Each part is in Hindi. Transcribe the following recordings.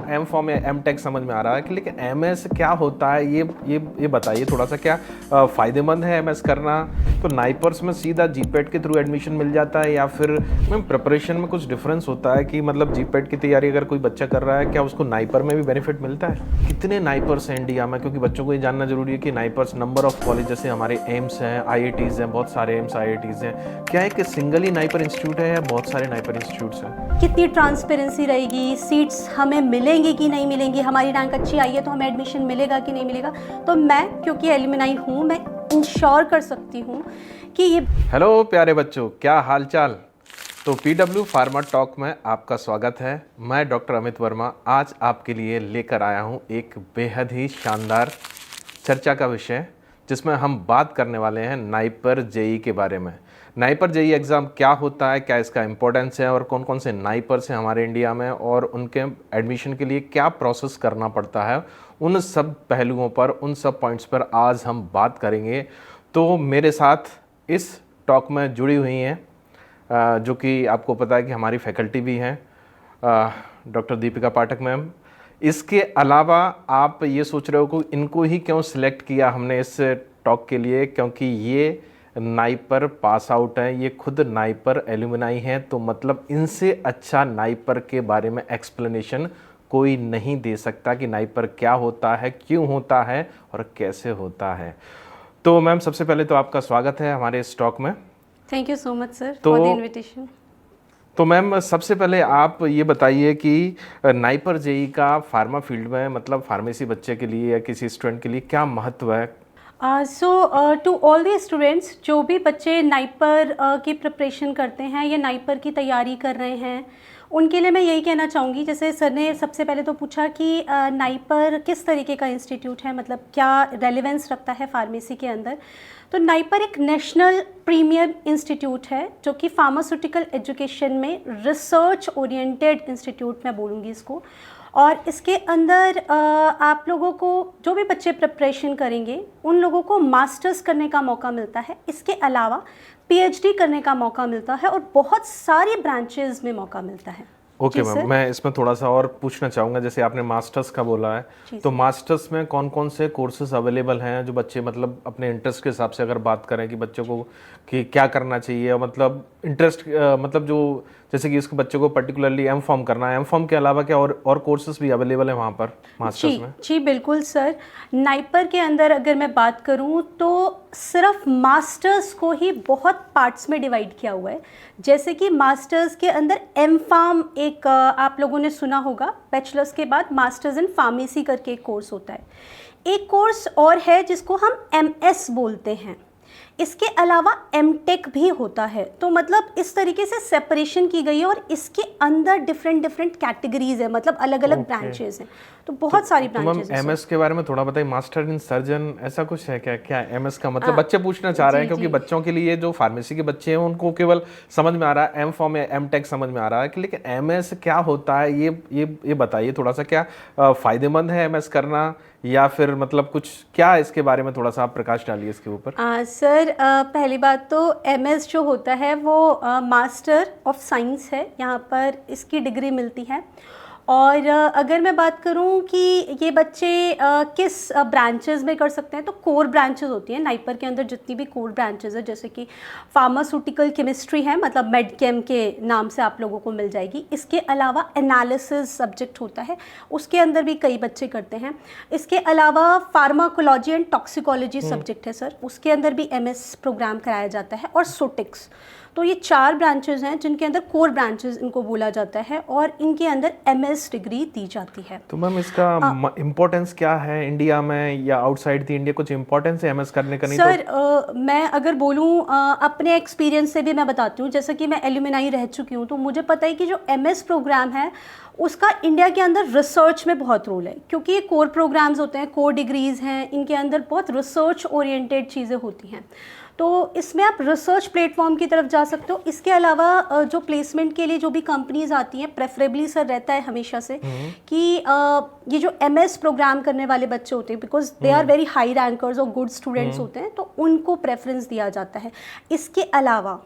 एम फॉर्म या एम टेक समझ में आ रहा है कि, लेकिन एमएस क्या होता है ये बताइए थोड़ा सा। क्या फ़ायदेमंद है एमएस करना? तो नाइपर्स में सीधा जीपेट के थ्रू एडमिशन मिल जाता है, या फिर मैम प्रिपरेशन में कुछ डिफरेंस होता है कि मतलब जीपेट की तैयारी अगर कोई बच्चा कर रहा है, क्या उसको नाइपर में भी बेनिफिट मिलता है? कितने नाइपर्स हैं इंडिया में? क्योंकि बच्चों को ये जानना जरूरी है कि नाइपर्स नंबर ऑफ कॉलेज, जैसे हमारे एम्स हैं, आईआईटीज़ हैं, बहुत सारे एम्स आईआईटीज़ हैं, क्या एक सिंगल ही नाइपर इंस्टीट्यूट है या बहुत सारे नाइपर इंस्टीट्यूट्स हैं? कितनी ट्रांसपेरेंसी रहेगी, सीट्स हमें मिलेंगी कि नहीं मिलेंगी, हमारी रैंक अच्छी आई है तो हमें एडमिशन मिलेगा कि नहीं मिलेगा। तो मैं क्योंकि एलुमनाई हूँ, मैं इंश्योर कर सकती हूँ कि ये। हेलो प्यारे बच्चों, क्या हाल चाल? तो पीडब्ल्यू फार्मा टॉक में आपका स्वागत है। मैं डॉक्टर अमित वर्मा आज आपके लिए लेकर आया हूँ एक बेहद ही शानदार चर्चा का विषय, जिसमें हम बात करने वाले हैं नाइपर जेई के बारे में। नाइपर जेई एग्ज़ाम क्या होता है, क्या इसका इम्पोर्टेंस है, और कौन कौन से नाइपर्स हैं हमारे इंडिया में, और उनके एडमिशन के लिए क्या प्रोसेस करना पड़ता है, उन सब पहलुओं पर, उन सब पॉइंट्स पर आज हम बात करेंगे। तो मेरे साथ इस टॉक में जुड़ी हुई हैं जो कि आपको पता है कि हमारी फैकल्टी भी हैं, डॉक्टर दीपिका पाठक मैम। इसके अलावा आप ये सोच रहे हो कि इनको ही क्यों सिलेक्ट किया हमने इस टॉक के लिए, क्योंकि ये नाइपर पास आउट हैं, ये खुद नाइपर एलुमनाई हैं, तो मतलब इनसे अच्छा नाइपर के बारे में एक्सप्लेनेशन कोई नहीं दे सकता कि नाइपर क्या होता है, क्यों होता है और कैसे होता है। तो मैम सबसे पहले तो आपका स्वागत है हमारे इस टॉक में। Thank you so much sir for the invitation. तो मैम सबसे पहले आप ये बताइए कि नाइपर जेई का फार्मा फील्ड में, मतलब फार्मेसी बच्चे के लिए या किसी स्टूडेंट के लिए क्या महत्व है? टू ऑल द स्टूडेंट्स, जो भी बच्चे नाइपर की प्रिपरेशन करते हैं या नाइपर की तैयारी कर रहे हैं, उनके लिए मैं यही कहना चाहूँगी, जैसे सर ने सबसे पहले तो पूछा कि नाइपर किस तरीके का इंस्टीट्यूट है, मतलब क्या रेलेवेंस रखता है फार्मेसी के अंदर। तो नाइपर एक नेशनल प्रीमियर इंस्टीट्यूट है जो कि फार्मास्यूटिकल एजुकेशन में रिसर्च ओरिएंटेड इंस्टीट्यूट मैं बोलूँगी इसको। और इसके अंदर आप लोगों को, जो भी बच्चे प्रिपरेशन करेंगे, उन लोगों को मास्टर्स करने का मौका मिलता है। इसके अलावा पीएचडी करने का मौका मिलता है और बहुत सारी ब्रांचेस में मौका मिलता है। ओके मैम, मैं इसमें थोड़ा सा और पूछना चाहूँगा, जैसे आपने मास्टर्स का बोला है, तो मास्टर्स में कौन कौन से कोर्सेज अवेलेबल हैं जो बच्चे मतलब अपने इंटरेस्ट के हिसाब से अगर बात करें कि बच्चों को कि क्या करना चाहिए, मतलब इंटरेस्ट मतलब जो, जैसे कि इसके बच्चे को पर्टिकुलरली एम फॉर्म करना है, एम फॉर्म के अलावा क्या और कोर्सेज भी अवेलेबल है वहाँ पर मास्टर्स में? जी बिल्कुल सर। नाइपर के अंदर अगर मैं बात करूँ तो सिर्फ मास्टर्स को ही बहुत पार्ट्स में डिवाइड किया हुआ है। जैसे कि मास्टर्स के अंदर एम फार्म एक आप लोगों ने सुना होगा, बैचलर्स के बाद मास्टर्स इन फार्मेसी करके एक कोर्स होता है। एक कोर्स और है जिसको हम एमएस बोलते हैं। इसके अलावा एमटेक भी होता है। तो मतलब इस तरीके से सेपरेशन की गई है और इसके अंदर डिफरेंट कैटेगरीज है, मतलब अलग अलग ब्रांचेस हैं। तो बहुत सारी ब्रांचेस हैं। एमएस के बारे में थोड़ा बताइए, मास्टर इन सर्जन ऐसा कुछ है क्या? क्या एमएस का मतलब बच्चे पूछना चाह रहे हैं, क्योंकि बच्चों के लिए जो फार्मेसी के बच्चे हैं उनको केवल समझ में आ रहा है एम फॉर्म या एमटेक समझ में आ रहा है कि, लेकिन एमएस क्या होता है ये बताइए थोड़ा सा। क्या फायदेमंद है एमएस करना, या फिर मतलब कुछ क्या इसके बारे में थोड़ा सा आप प्रकाश डालिए इसके ऊपर। सर पहली बात तो एमएस जो होता है वो मास्टर ऑफ साइंस है, यहाँ पर इसकी डिग्री मिलती है। और अगर मैं बात करूं कि ये बच्चे किस ब्रांचेस में कर सकते हैं, तो कोर ब्रांचेस होती हैं नाइपर के अंदर। जितनी भी कोर ब्रांचेस है, जैसे कि फार्मास्यूटिकल केमिस्ट्री है, मतलब मेडकेम के नाम से आप लोगों को मिल जाएगी। इसके अलावा एनालिसिस सब्जेक्ट होता है, उसके अंदर भी कई बच्चे करते हैं। इसके अलावा फार्माकोलॉजी एंड टॉक्सिकोलॉजी सब्जेक्ट है सर, उसके अंदर भी एमएस प्रोग्राम कराया जाता है। और सोटिक्स। तो ये 4 ब्रांचेस हैं जिनके अंदर कोर ब्रांचेस इनको बोला जाता है, और इनके अंदर एमएस डिग्री दी जाती है। तो मैम इसका इम्पोर्टेंस क्या है इंडिया में या आउटसाइड द इंडिया? कुछ इम्पोर्टेंस है एमएस करने का? नहीं सर मैं अगर बोलूँ अपने एक्सपीरियंस से भी मैं बताती हूँ, जैसे कि मैं एलुमनाई रह चुकी हूँ, तो मुझे पता है कि जो एमएस प्रोग्राम है उसका इंडिया के अंदर रिसर्च में बहुत रोल है, क्योंकि ये कोर प्रोग्राम्स होते हैं, कोर डिग्रीज़ हैं, इनके अंदर बहुत रिसर्च ओरिएंटेड चीज़ें होती हैं। तो इसमें आप रिसर्च प्लेटफॉर्म की तरफ जा सकते हो। इसके अलावा जो प्लेसमेंट के लिए जो भी कंपनीज आती हैं, प्रेफरेबली सर रहता है हमेशा से कि ये जो एमएस प्रोग्राम करने वाले बच्चे होते हैं, because they are very high rankers और गुड स्टूडेंट्स होते हैं, तो उनको प्रेफरेंस दिया जाता है। इसके अलावा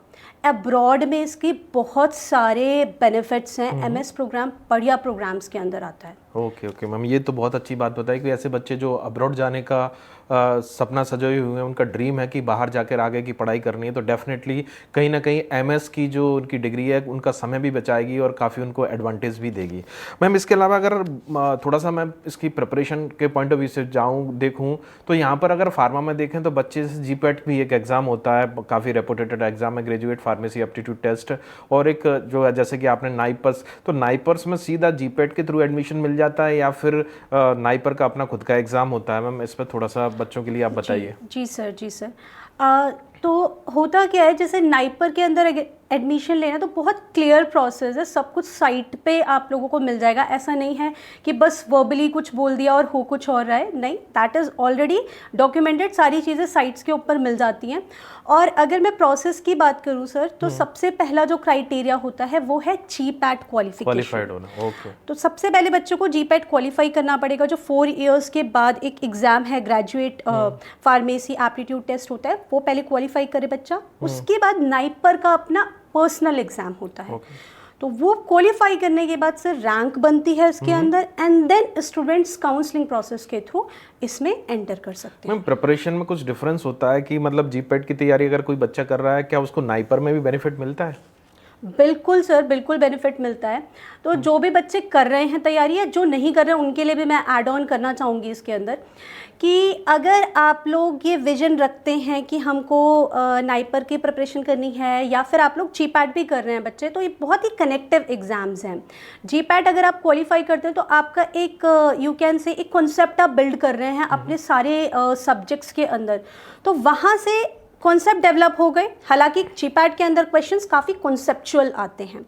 अब्रॉड में इसके बहुत सारे बेनिफिट्स हैं। एमएस प्रोग्राम बढ़िया प्रोग्राम्स के अंदर आता है। ओके ओके मैम, ये तो बहुत अच्छी बात बताई कि ऐसे बच्चे जो अब्रॉड जाने का सपना सजोए हुए हैं, उनका ड्रीम है कि बाहर जाकर आगे की पढ़ाई करनी है, तो डेफिनेटली कहीं ना कहीं एमएस की जो उनकी डिग्री है उनका समय भी बचाएगी और काफ़ी उनको एडवांटेज भी देगी। मैम इसके अलावा अगर थोड़ा सा मैं इसकी प्रिपरेशन के पॉइंट ऑफ व्यू से देखूँ तो यहाँ पर अगर फार्मा में देखें तो बच्चे से जीपैट भी एक एग्ज़ाम होता है, काफ़ी रेपुटेटेड एग्जाम है, ग्रेजुएट फार्मेसी एप्टीट्यूड टेस्ट, और एक जो है जैसे कि आपने नाइपर्स, तो नाइपर्स में सीधा जीपैट के थ्रू एडमिशन मिल जाता है या फिर नाइपर का अपना खुद का एग्ज़ाम होता है? मैम इस पर थोड़ा सा बच्चों के लिए आप बताइए। जी सर, जी सर। तो होता क्या है, जैसे नाइपर के अंदर एडमिशन लेना तो बहुत क्लियर प्रोसेस है, सब कुछ साइट पे आप लोगों को मिल जाएगा। ऐसा नहीं है कि बस वर्बली कुछ बोल दिया और हो कुछ और रहा है, नहीं, दैट इज़ ऑलरेडी डॉक्यूमेंटेड, सारी चीज़ें साइट्स के ऊपर मिल जाती हैं। और अगर मैं प्रोसेस की बात करूं सर, तो सबसे पहला जो क्राइटेरिया होता है वो है जीपैट क्वालिफाइड होना। ओके। तो सबसे पहले बच्चों को जीपैट क्वालिफाई करना पड़ेगा, जो 4 इयर्स के बाद एक एग्ज़ाम है, ग्रेजुएट फार्मेसी एप्टीट्यूड टेस्ट होता है, वो पहले क्वालिफाई करे बच्चा। उसके बाद नाइपर का अपना पर्सनल एग्ज़ाम होता है। तो वो क्वालिफाई करने के बाद सर रैंक बनती है इसके अंदर, and then students counselling process के थ्रू इसमें एंटर कर सकते हैं। मैम प्रिपरेशन में कुछ डिफरेंस होता है कि मतलब जीपैट की तैयारी अगर कोई बच्चा कर रहा है, क्या उसको नाइपर में भी बेनिफिट मिलता है? बिल्कुल सर, बिल्कुल बेनिफिट मिलता है। तो जो भी बच्चे कर रहे हैं तैयारी, या जो नहीं कर रहे हैं, उनके लिए भी मैं ऐड ऑन करना चाहूँगी इसके अंदर कि अगर आप लोग ये विजन रखते हैं कि हमको नाइपर की प्रिपरेशन करनी है, या फिर आप लोग जीपैट भी कर रहे हैं बच्चे, तो ये बहुत ही कनेक्टिव एग्ज़ाम्स हैं। जीपैट अगर आप क्वालिफाई करते हैं तो आपका एक यू कैन से एक कॉन्सेप्ट आप बिल्ड कर रहे हैं अपने सारे सब्जेक्ट्स के अंदर, तो वहाँ से कॉन्सेप्ट डेवलप हो गए। हालांकि जीपैट के अंदर क्वेश्चंस काफ़ी कॉन्सेप्चुअल आते हैं।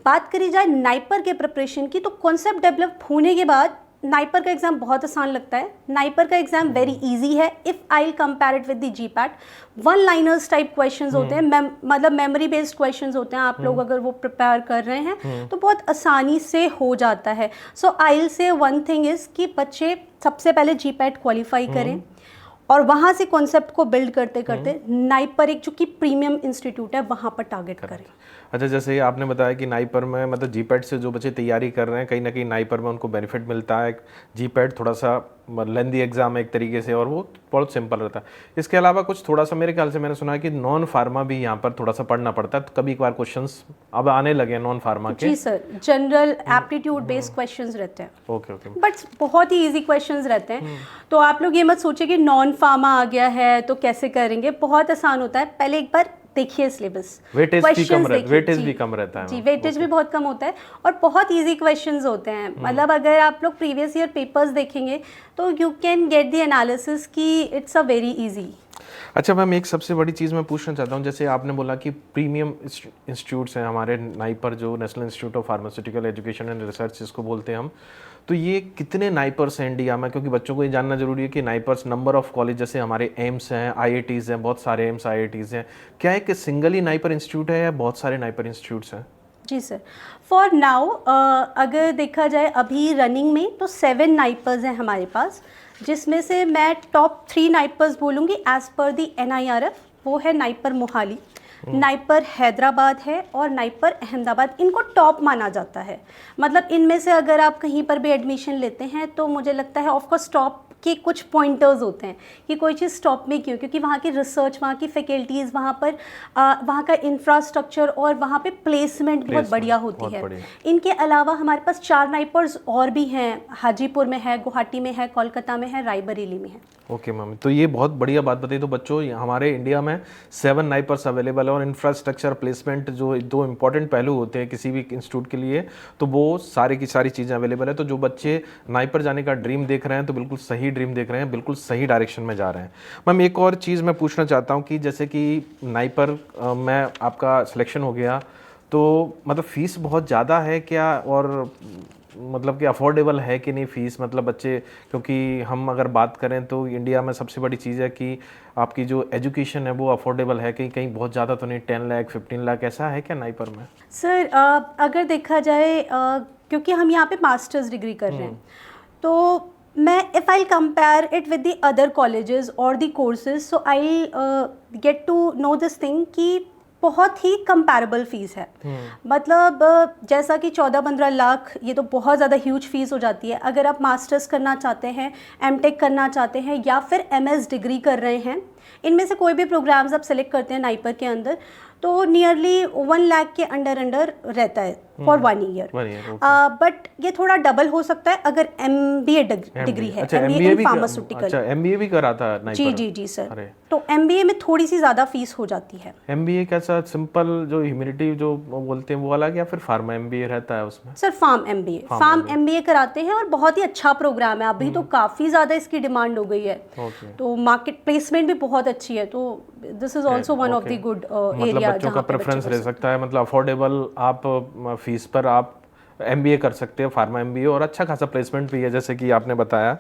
बात करी जाए नाइपर के प्रिपरेशन की, तो कॉन्सेप्ट डेवलप होने के बाद नाइपर का एग्ज़ाम बहुत आसान लगता है। नाइपर का एग्ज़ाम वेरी इजी है if I compare it with the GPAT. One liners type questions होते हैं, मतलब मेमोरी बेस्ड क्वेश्चंस होते हैं। आप लोग अगर वो प्रिपेयर कर रहे हैं तो बहुत आसानी से हो जाता है। So I will say one thing is कि बच्चे सबसे पहले जीपैट क्वालिफाई करें और वहाँ से कॉन्सेप्ट को बिल्ड करते करते नाइपर एक जो कि प्रीमियम इंस्टीट्यूट है वहाँ पर टारगेट करें। अच्छा, जैसे आपने बताया कि नाइपर में मतलब जीपैट से जो बच्चे तैयारी कर रहे हैं, कहीं ना कहीं नाइपर में उनको बेनिफिट मिलता है। जीपैट थोड़ा सा लेंदी एग्जाम है एक तरीके से, और वो बहुत सिंपल रहता है। इसके अलावा कुछ थोड़ा सा मेरे ख्याल से मैंने सुना है कि नॉन फार्मा भी यहाँ पर थोड़ा सा पढ़ना पड़ता है, तो कभी कभार क्वेश्चंस अब आने लगे नॉन फार्मा के। जी sir, general aptitude based questions रहते हैं। Okay okay. बट बहुत ही इजी क्वेश्चंस रहते हैं। तो आप लोग ये मत सोचिए कि नॉन फार्मा आ गया है तो कैसे करेंगे, बहुत आसान होता है। पहले एक बार देखिए सिलेबस, वेटेज भी कम रहता है। जी, वेटेज भी बहुत कम होता है और बहुत इजी क्वेश्चंस होते हैं। मतलब अगर आप लोग प्रीवियस ईयर पेपर्स देखेंगे तो you can get the analysis कि इट्स अ वेरी इजी। अच्छा मैम, एक सबसे बड़ी चीज़ मैं पूछना चाहता हूँ, जैसे आपने बोला कि प्रीमियम इंस्टीट्यूट्स हैं हमारे नाइपर, जो national institute of pharmaceutical education and research जिसको बोलते हैं हम, तो ये कितने नाइपर्स हैं इंडिया में? क्योंकि बच्चों को ये जानना जरूरी है कि नाइपर्स नंबर ऑफ कॉलेज, जैसे हमारे एम्स हैं, IITs हैं, बहुत सारे एम्स IITs हैं, क्या एक सिंगल ही नाइपर इंस्टीट्यूट है या बहुत सारे नाइपर इंस्टीट्यूट्स हैं? जी सर, फॉर नाउ अगर देखा जाए अभी रनिंग में तो 7 नाइपर्स हैं हमारे पास, जिसमें से मैं टॉप 3 नाइपर्स बोलूँगी एज़ पर दी NIRF। वो है नाइपर मोहाली, नाइपर हैदराबाद है और नाइपर अहमदाबाद। इनको टॉप माना जाता है। मतलब इनमें से अगर आप कहीं पर भी एडमिशन लेते हैं तो मुझे लगता है ऑफकोर्स टॉप के कुछ पॉइंटर्स होते हैं कि कोई चीज़ टॉप में क्यों, क्योंकि वहाँ की रिसर्च, वहाँ की फैकल्टीज़, वहाँ का इंफ्रास्ट्रक्चर और वहाँ पे प्लेसमेंट बहुत बढ़िया होती है। इनके अलावा हमारे पास 4 नाइपर्स और भी हैं, हाजीपुर में है, गुवाहाटी में है, कोलकाता में है, रायबरेली में है। ओके मैम, तो ये बहुत बढ़िया बात बताई। तो बच्चों, हमारे इंडिया में 7 नाइपर्स अवेलेबल है और इंफ्रास्ट्रक्चर, प्लेसमेंट, जो 2 इंपॉर्टेंट पहलू होते हैं किसी भी इंस्टीट्यूट के लिए, तो वो सारी की सारी चीज़ें अवेलेबल है। तो जो बच्चे नाइपर जाने का ड्रीम देख रहे हैं तो बिल्कुल सही ड्रीम देख रहे हैं, बिल्कुल सही डायरेक्शन में जा रहे हैं। मैम एक और चीज़ मैं पूछना चाहता हूँ कि जैसे कि नाइपर में आपका सिलेक्शन हो गया, तो मतलब फ़ीस बहुत ज़्यादा है क्या, और मतलब कि अफोर्डेबल है कि नहीं फ़ीस? मतलब बच्चे, क्योंकि हम अगर बात करें तो इंडिया में सबसे बड़ी चीज़ है कि आपकी जो एजुकेशन है वो अफोर्डेबल है, कहीं कहीं बहुत ज़्यादा तो नहीं, 10 लाख 15 लाख ऐसा है क्या नाइपर में? सर अगर देखा जाए, क्योंकि हम यहाँ पे मास्टर्स डिग्री कर रहे हैं, तो मैं if I compare it with the other colleges और the courses, so I get to know this thing कि बहुत ही कंपैरेबल फीस है। मतलब जैसा कि 14-15 लाख ये तो बहुत ज़्यादा ह्यूज फीस हो जाती है। अगर आप मास्टर्स करना चाहते हैं, एमटेक करना चाहते हैं या फिर एमएस डिग्री कर रहे हैं, इनमें से कोई भी प्रोग्राम्स आप सेलेक्ट करते हैं नाइपर के अंदर, तो नियरली 1 लाख के अंडर रहता है फॉर 1 ईयर। बट ये थोड़ा डबल हो सकता है अगर एमबीए डिग्री है, एमबीए इन फार्मास्यूटिकल। अच्छा, एमबीए भी करा था नाइपर? जी सर। तो एमबीए में थोड़ी सी ज़्यादा फीस हो जाती है। एमबीए कैसा, सिंपल जो ह्यूमैनिटी जो बोलते हैं वो अलग, या फिर फार्मा एमबीए रहता है उसमें? सर फार्म एमबीए कराते हैं और बहुत ही अच्छा प्रोग्राम है। अभी तो काफ़ी ज़्यादा इसकी डिमांड हो गई है, तो मार्केट प्लेसमेंट भी बहुत अच्छी है। तो this is also one of the good area बच्चों का प्रेफरेंस रह सकता है। मतलब अफोर्डेबल आप फीस पर आप एमबीए कर सकते हो, फार्मा एमबीए, और अच्छा खासा प्लेसमेंट भी है जैसे कि आपने बताया।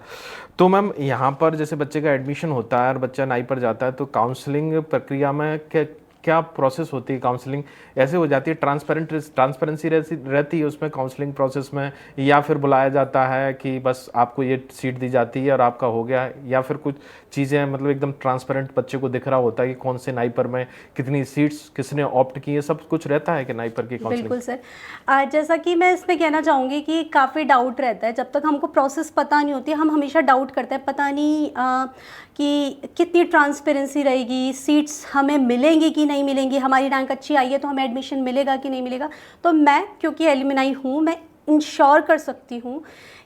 तो मैम यहाँ पर जैसे बच्चे का एडमिशन होता है और बच्चा नाई पर जाता है, तो काउंसलिंग प्रक्रिया में क्या प्रोसेस होती है? काउंसलिंग ऐसे हो जाती है, ट्रांसपेरेंसी रहती है उसमें काउंसलिंग प्रोसेस में, या फिर बुलाया जाता है कि बस आपको ये सीट दी जाती है और आपका हो गया, या फिर कुछ चीज़ें मतलब एकदम ट्रांसपेरेंट बच्चे को दिख रहा होता है कि कौन से नाइपर में कितनी सीट्स किसने ऑप्ट की है, सब कुछ रहता है कि नाइपर की काउंसलिंग? बिल्कुल सर। जैसा कि मैं इसमें कहना चाहूँगी कि काफ़ी डाउट रहता है। जब तक हमको प्रोसेस पता नहीं होती, हम हमेशा डाउट करते हैं, पता नहीं कि कितनी ट्रांसपेरेंसी रहेगी, सीट्स हमें मिलेंगी कि नहीं मिलेंगी, हमारी रैंक अच्छी आई है तो हमें एडमिशन मिलेगा कि नहीं मिलेगा। तो मैं क्योंकि एलुमनाई हूँ, मैं इंश्योर कर सकती हूँ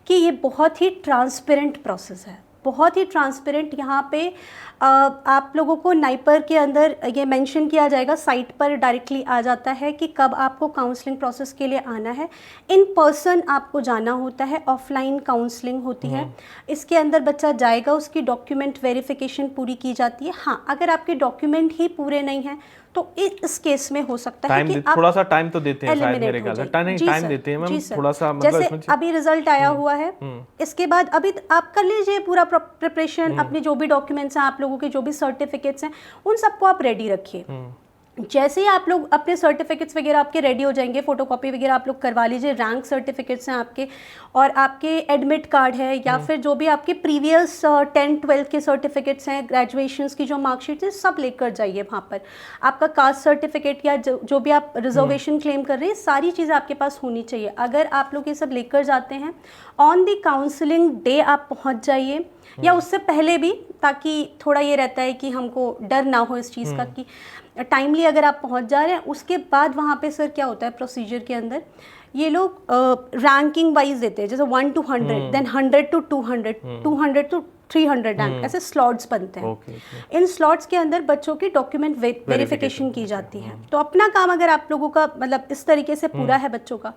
कि ये बहुत ही ट्रांसपेरेंट प्रोसेस है, बहुत ही ट्रांसपेरेंट। यहाँ पे आप लोगों को नाइपर के अंदर ये मेंशन किया जाएगा, साइट पर डायरेक्टली आ जाता है कि कब आपको काउंसलिंग प्रोसेस के लिए आना है। इन पर्सन आपको जाना होता है, ऑफलाइन काउंसलिंग होती है। इसके अंदर बच्चा जाएगा, उसकी डॉक्यूमेंट वेरिफिकेशन पूरी की जाती है। हाँ, अगर आपके डॉक्यूमेंट ही पूरे नहीं हैं तो इस केस में हो सकता है कि थोड़ा सा टाइम तो देते हैं शायद, मेरे ख्याल से टाइम देते हैं मैम थोड़ा सा। मतलब जैसे अभी रिजल्ट आया हुआ है, इसके बाद अभी आप कर लीजिए पूरा प्रिपरेशन, अपने जो भी डॉक्यूमेंट्स हैं, आप लोगों के जो भी सर्टिफिकेट्स हैं, उन सबको आप रेडी रखिए। जैसे ही आप लोग अपने सर्टिफिकेट्स वगैरह आपके रेडी हो जाएंगे, फोटोकॉपी वगैरह आप लोग करवा लीजिए, रैंक सर्टिफिकेट्स हैं आपके, और आपके एडमिट कार्ड है, या फिर जो भी आपके प्रीवियस 10-12 के सर्टिफिकेट्स हैं, ग्रेजुएशंस की जो मार्कशीट है, सब लेकर जाइए वहाँ पर। आपका कास्ट सर्टिफिकेट या जो भी आप रिजर्वेशन क्लेम कर रहे हैं, सारी चीज़ें आपके पास होनी चाहिए। अगर आप लोग ये सब लेकर जाते हैं, ऑन द काउंसलिंग डे आप पहुँच जाइए, या उससे पहले भी, ताकि थोड़ा ये रहता है कि हमको डर ना हो इस चीज़ का कि टाइमली अगर आप पहुंच जा रहे हैं। उसके बाद वहाँ पे सर क्या होता है प्रोसीजर के अंदर, ये लोग रैंकिंग वाइज देते हैं, जैसे 1 to 100, then 100 to 200, 200 to 300 rank, ऐसे स्लॉट्स बनते हैं। इन स्लॉट्स के अंदर बच्चों की डॉक्यूमेंट वेरिफिकेशन की जाती है। तो अपना काम अगर आप लोगों का मतलब इस तरीके से पूरा है बच्चों का,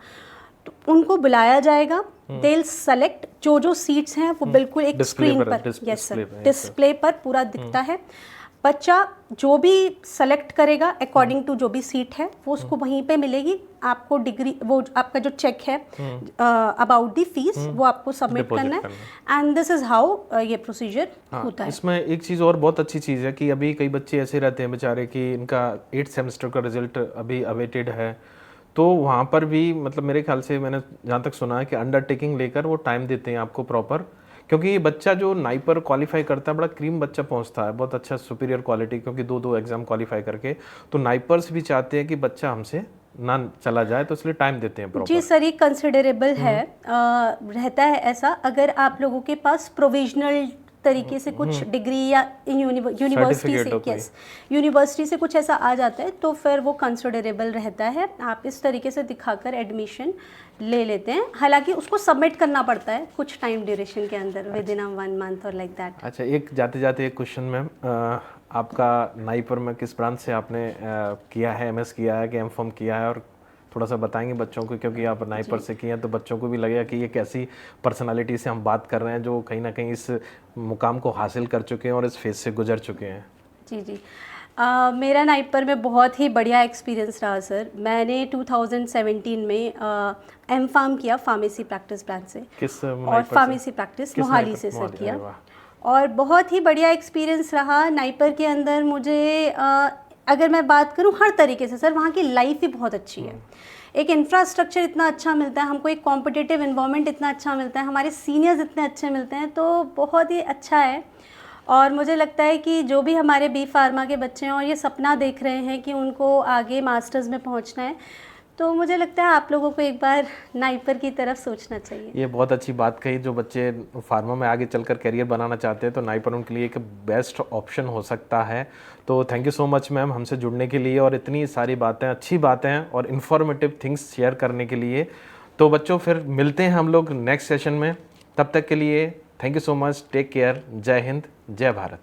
तो उनको बुलाया जाएगा, दे विल सेलेक्ट जो सीट्स हैं वो बिल्कुल एक स्क्रीन पर, यस सर, डिस्प्ले पर पूरा दिखता है। बच्चा जो भी सेलेक्ट करेगा अकॉर्डिंग टू जो भी सीट है, वो उसको वहीं पे मिलेगी। आपको डिग्री, वो आपका जो चेक है अबाउट द फीस, वो आपको सबमिट करना है, एंड दिस इज हाउ ये प्रोसीजर होता है। इसमें एक चीज़ और बहुत अच्छी चीज़ है कि अभी कई बच्चे ऐसे रहते हैं बेचारे कि इनका 8th सेमेस्टर का रिजल्ट अभी अवेटेड है, तो वहाँ पर भी मतलब मेरे ख्याल से मैंने जहाँ तक सुना है कि अंडरटेकिंग लेकर वो टाइम देते हैं आपको प्रॉपर, क्योंकि ये बच्चा जो नाइपर क्वालिफाई करता है बड़ा क्रीम बच्चा पहुंचता है, बहुत अच्छा सुपीरियर क्वालिटी, क्योंकि 2 एग्जाम क्वालिफाई करके, तो नाइपर्स भी चाहते हैं कि बच्चा हमसे ना चला जाए, तो इसलिए टाइम देते हैं प्रॉपर। जी सर, ये कंसिडरेबल है, रहता है ऐसा। अगर आप लोगों के पास प्रोविजनल तरीके से कुछ डिग्री या यूनिवर्सिटी से, यस, यूनिवर्सिटी से कुछ ऐसा आ जाता है, तो फिर वो कंसिडरेबल रहता है। आप इस तरीके से दिखाकर एडमिशन ले लेते हैं। हालांकि उसको सबमिट करना पड़ता है कुछ टाइम ड्यूरेशन के अंदर, विद इन 1 month और लाइक दैट। अच्छा, एक जाते जाते एक क्वेश्चन मैम, आपका नाइपर में किस ब्रांच से आपने किया है, एमएस किया है कि एमफॉर्म किया है, और थोड़ा सा बताएंगे बच्चों को, क्योंकि आप नाइपर से किए हैं तो बच्चों को भी लगेगा कि ये कैसी पर्सनालिटी से हम बात कर रहे हैं जो कहीं ना कहीं इस मुकाम को हासिल कर चुके हैं और इस फेज से गुजर चुके हैं। जी, मेरा नाइपर में बहुत ही बढ़िया एक्सपीरियंस रहा सर। मैंने 2017 में एमफार्म किया फार्मेसी प्रैक्टिस ब्रांच से, और फार्मेसी प्रैक्टिस मोहाली से सर किया, और बहुत ही बढ़िया एक्सपीरियंस रहा नाइपर के अंदर। मुझे अगर मैं बात करूं हर तरीके से सर, वहाँ की लाइफ ही बहुत अच्छी है। एक इंफ्रास्ट्रक्चर इतना अच्छा मिलता है हमको, एक कॉम्पिटिटिव इन्वायरमेंट इतना अच्छा मिलता है, हमारे सीनियर्स इतने अच्छे मिलते हैं, तो बहुत ही अच्छा है। और मुझे लगता है कि जो भी हमारे बी फार्मा के बच्चे हैं और ये सपना देख रहे हैं कि उनको आगे मास्टर्स में पहुंचना है, तो मुझे लगता है आप लोगों को एक बार नाइपर की तरफ सोचना चाहिए। ये बहुत अच्छी बात कही, जो बच्चे फार्मा में आगे चलकर करियर बनाना चाहते हैं तो नाइपर उनके लिए एक बेस्ट ऑप्शन हो सकता है। तो thank you so much ma'am हमसे जुड़ने के लिए और इतनी सारी बातें, अच्छी बातें और इन्फॉर्मेटिव थिंग्स शेयर करने के लिए। तो बच्चों फिर मिलते हैं हम लोग नेक्स्ट सेशन में, तब तक के लिए thank you so much, take care, जय हिंद, जय भारत।